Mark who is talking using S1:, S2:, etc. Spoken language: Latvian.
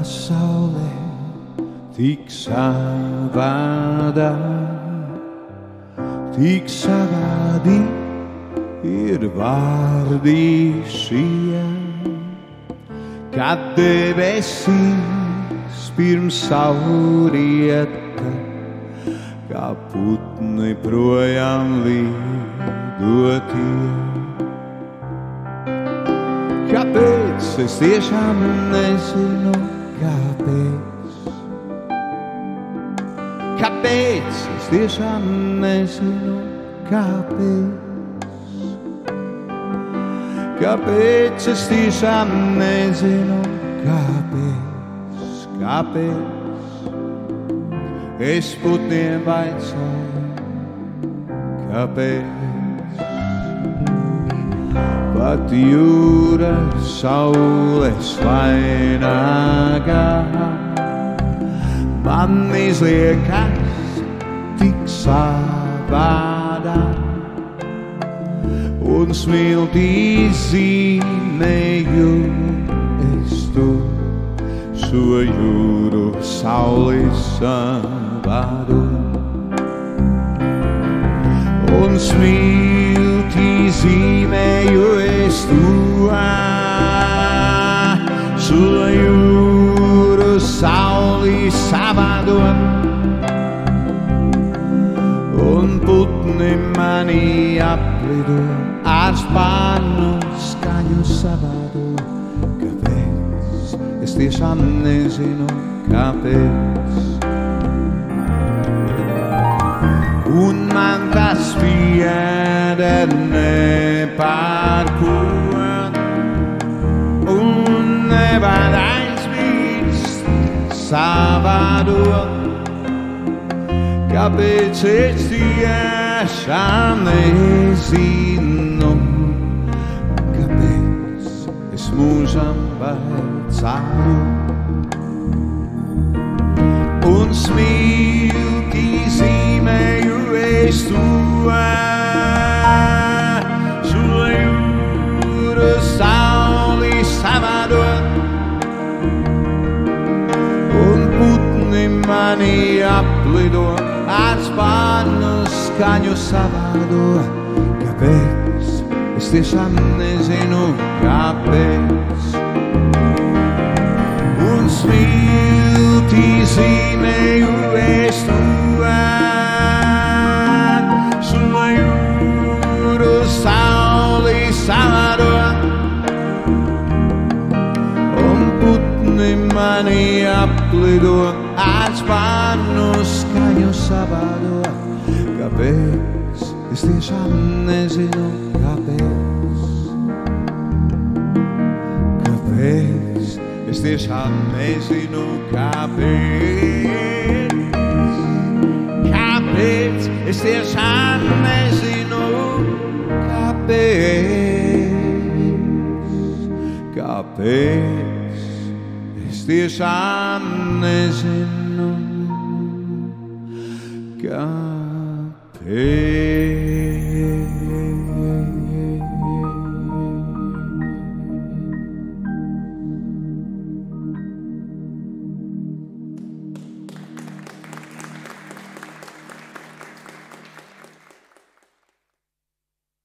S1: pasaulē tik savādā, tik savādi ir vārdi šie, kad debesīs pirms saurieta, kā putni projām lidotie. Kāpēc? Es tiešām nezinu, kāpēc. Kāpēc? Es tiešām nezinu, kāpēc. Kāpēc? Es tiešām nezinu, kāpēc. Kāpēc? Es putniem vaicāju, kāpēc. Pat jūra saules vainagā man izliekas tik savādā, un smiltīs zīmēju es tu šo jūru saules savādu, un smiltīs zīmēju es tu šo jūru saules savādu, un putni mani aplido ar spārnu skaņu savādu. Kāpēc? Es tiešām nezinu, kāpēc. Un man tas pieder ne par ko, un nevar aizmirst savādot. Kāpēc es tiešām nezinu, kāpēc es mūžam vaicāju, un smilti zīmēju es to šo jūru sauli savādot, un putni mani aplido ar spārnu skaņu savādu. Kāpēc? Es tiešām nezinu, kāpēc. Un smilti zīmēju es to šo jūru sauli savādot, un putni mani aplido ar spārnu skaņu savādu. Kāpēc? Es tiešām nezinu, kāpēc. Kāpēc? Es tiešām nezinu, kāpēc. Kāpēc? Es tiešām nezinu, kāpēc. Kāpēc? Es tiešām nezinu, kāpēc.